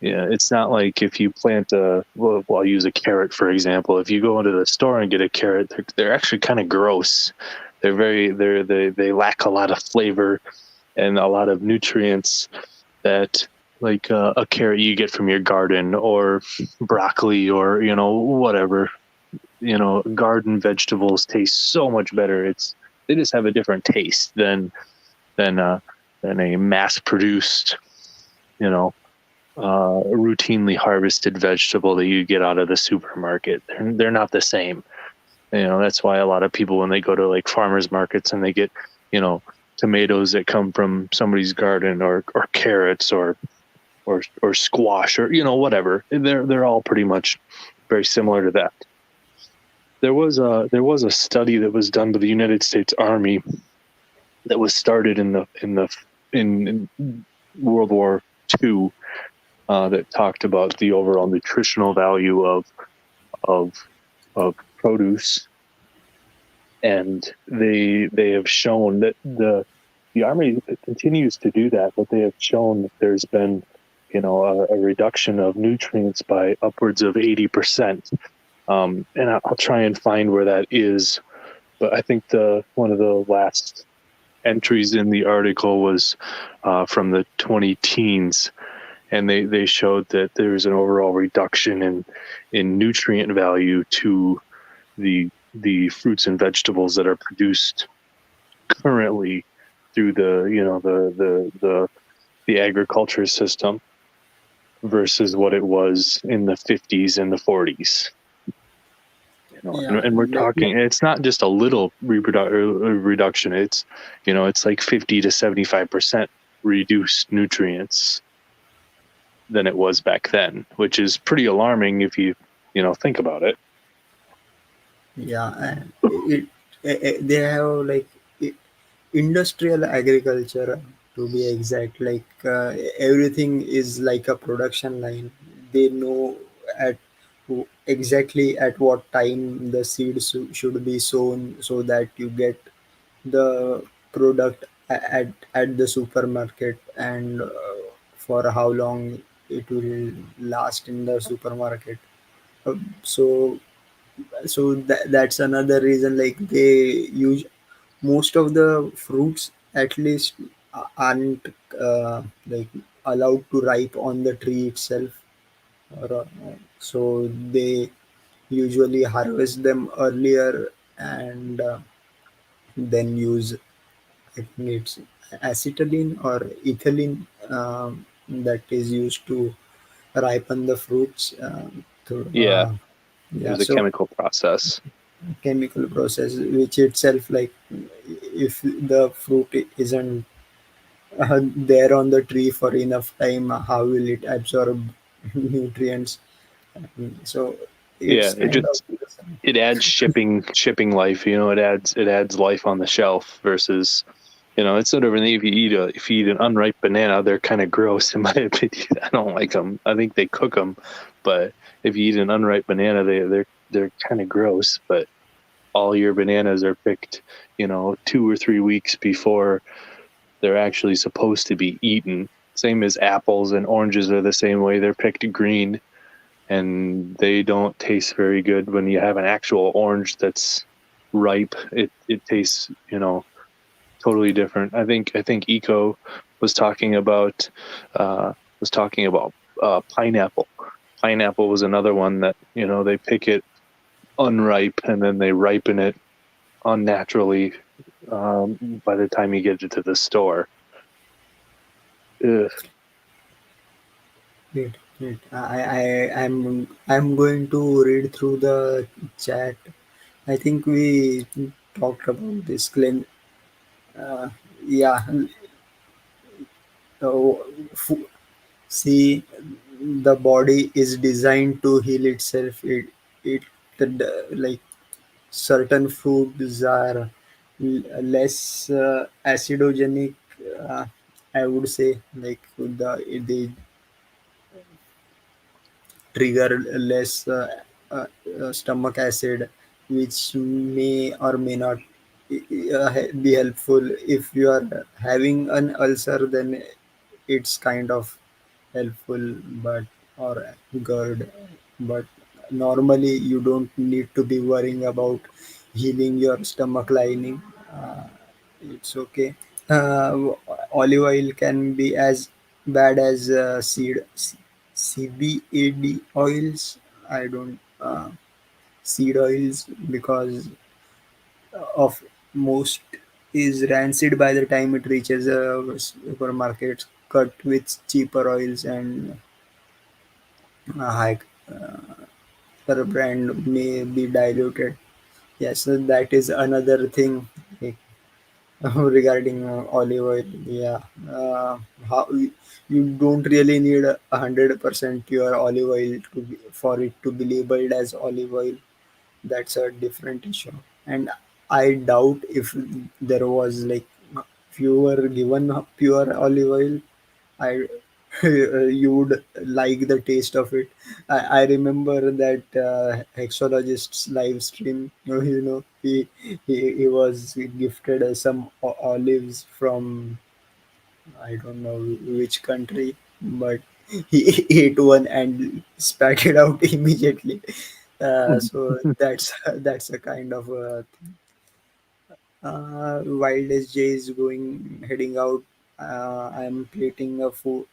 Yeah, it's not like if you plant I'll use a carrot for example. If you go into the store and get a carrot, they're actually kind of gross. They lack a lot of flavor and a lot of nutrients that like a carrot you get from your garden or broccoli or whatever. Garden vegetables taste so much better. They just have a different taste than uh, than a mass produced, routinely harvested vegetable that you get out of the supermarket. They're not the same. That's why a lot of people, when they go to like farmers markets and they get tomatoes that come from somebody's garden or carrots or squash or whatever, they're all pretty much very similar to that. There was a study that was done by the United States Army that was started in World War II, that talked about the overall nutritional value of produce, and they have shown that the Army continues to do that, but they have shown that there's been a reduction of nutrients by upwards of 80%. And I'll try and find where that is, but I think one of the last entries in the article was from the 2010s, and they showed that there's an overall reduction in nutrient value to the fruits and vegetables that are produced currently through the agriculture system versus what it was in the 50s and the 40s. Yeah, And we're talking, it's not just a little reduction. It's like 50 to 75% reduced nutrients than it was back then, which is pretty alarming if you think about it. yeah, and they have industrial agriculture, to be exact. Everything is like a production line. They know at exactly at what time the seeds should be sown, so that you get the product at the supermarket, and for how long it will last in the supermarket. So that's another reason, like they use most of the fruits, at least, aren't like allowed to ripe on the tree itself, so they usually harvest them earlier, and then use, I think it's acetylene or ethylene, that is used to ripen the fruits. Yeah, Yeah, there's a so chemical process. chemical process, which itself, like, if the fruit isn't there on the tree for enough time, how will it absorb nutrients? So Yeah, it's kind of, it adds shipping life. It adds life on the shelf versus it's sort of if you eat an unripe banana, they're kind of gross in my opinion. I don't like them. I think they cook them, but if you eat an unripe banana, they're kind of gross. But all your bananas are picked, 2 or 3 weeks before they're actually supposed to be eaten. Same as apples and oranges are the same way. They're picked green, and they don't taste very good when you have an actual orange that's ripe. It tastes, totally different. I think Eco was talking about pineapple. Pineapple was another one that they pick it unripe and then they ripen it unnaturally by the time you get it to the store. Ugh. Wait. I'm going to read through the chat. I think we talked about this, Glenn. Uh, yeah. So, see, the body is designed to heal itself. It like certain foods are less acidogenic. Uh, I would say like they trigger less stomach acid, which may or may not be helpful. If you are having an ulcer, then it's kind of helpful, but or good. But normally, you don't need to be worrying about healing your stomach lining. It's okay. Olive oil can be as bad as CBAD oils. I don't seed oils because of most is rancid by the time it reaches supermarkets. Cut with cheaper oils and high per brand may be diluted. Yes, so that is another thing. Like, regarding olive oil. Yeah, how you don't really need 100% pure olive oil for it to be labeled as olive oil. That's a different issue, and I doubt if there was like if you were given pure olive oil, I you would like the taste of it. I remember that hexologist's live stream. He was gifted some olives from I don't know which country, but he ate one and spat it out immediately. So that's a kind of wild SJ is going heading out. I'm planting a food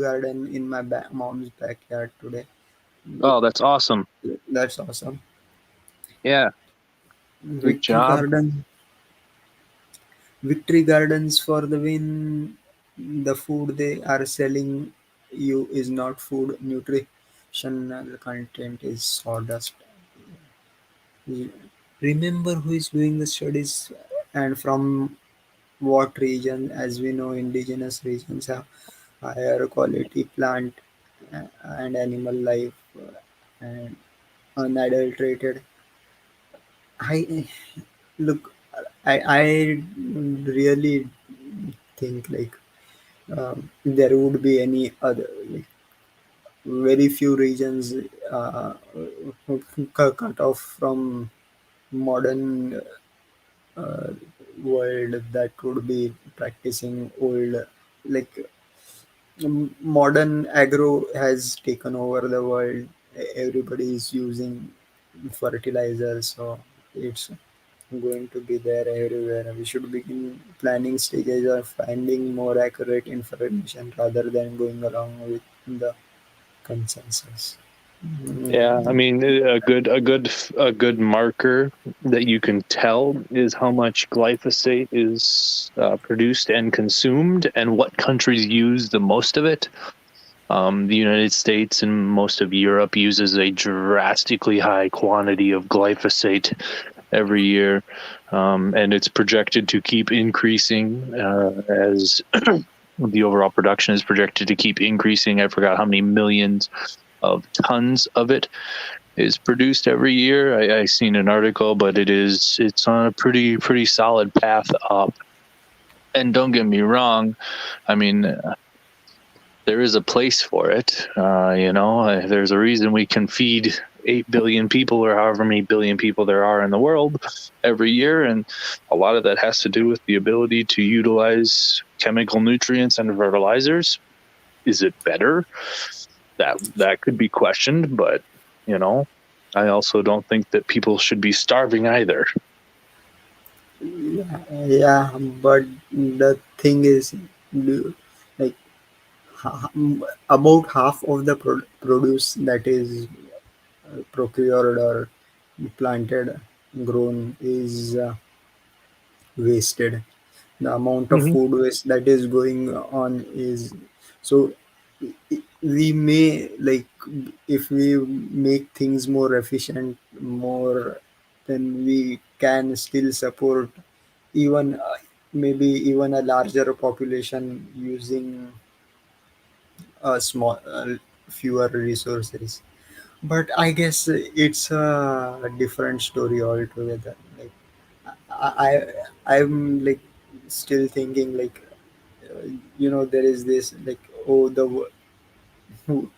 garden in my mom's backyard today. Oh, that's awesome. That's awesome. Yeah, good Victory job. Garden, Victory Gardens for the win. The food they are selling you is not food. Nutritional content is sawdust. Remember who is doing the studies and from what region? As we know, indigenous regions have higher quality plant and animal life and unadulterated. I look. I really think like there would be any other like very few regions cut off from modern uh, world that would be practicing old like modern agro has taken over the world. Everybody is using fertilizers, so it's going to be there everywhere. We should begin planning stages of finding more accurate information rather than going along with the consensus. Yeah, I Mm, mean, a good marker that you can tell is how much glyphosate is produced and consumed, and what countries use the most of it. The United States and most of Europe uses a drastically high quantity of glyphosate every year, and it's projected to keep increasing as the overall production is projected to keep increasing. I forgot how many millions of tons of it. is produced every year. I seen an article, but it's on a pretty solid path up. And don't get me wrong, I mean, there is a place for it. There's a reason we can feed 8 billion people or however many billion people there are in the world every year. And a lot of that has to do with the ability to utilize chemical nutrients and fertilizers. Is it better? That could be questioned, but I also don't think that people should be starving either. Yeah, but the thing is, like about half of the produce that is procured or planted, grown is wasted. The amount of Mm-hmm. food waste that is going on is so we may like if we make things more efficient, more, then we can still support even maybe even a larger population using a small fewer resources. But I guess it's a different story altogether. Like I'm like still thinking like there is this like, oh, who-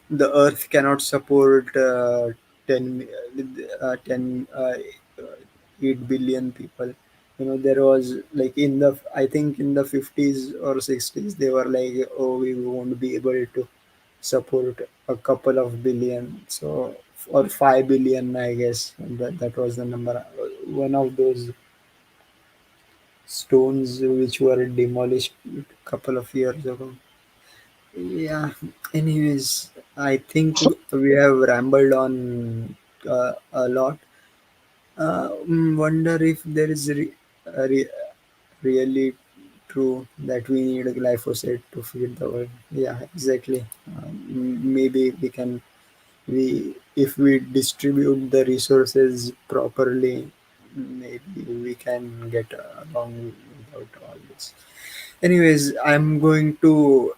the earth cannot support 10 10 8 billion people. There was like in the, I think in the 50s or 60s, they were like, oh, we won't be able to support a couple of billion, so, or 5 billion, I guess that was the number. One of those stones which were demolished a couple of years ago. Yeah. Anyways, I think we have rambled on a lot. Wonder if there is really true that we need a glyphosate to feed the world. Yeah, exactly. Maybe we if we distribute the resources properly, maybe we can get along without all this. Anyways, I'm going to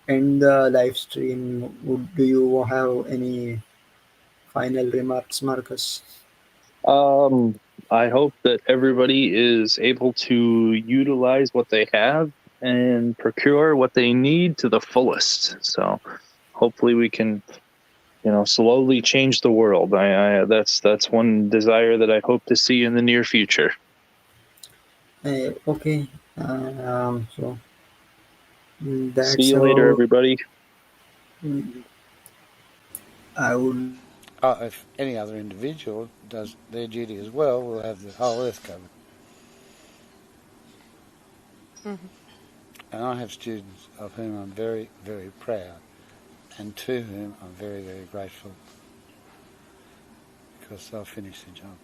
end the live stream. Do you have any final remarks, Marcus? Um, I hope that everybody is able to utilize what they have and procure what they need to the fullest. So hopefully we can, slowly change the world. That's one desire that I hope to see in the near future. Okay. So See that's you later, how everybody. I would. If any other individual does their duty as well, we'll have the whole earth covered. And I have students of whom I'm very, very proud, and to whom I'm very, very grateful, because they'll finish the job.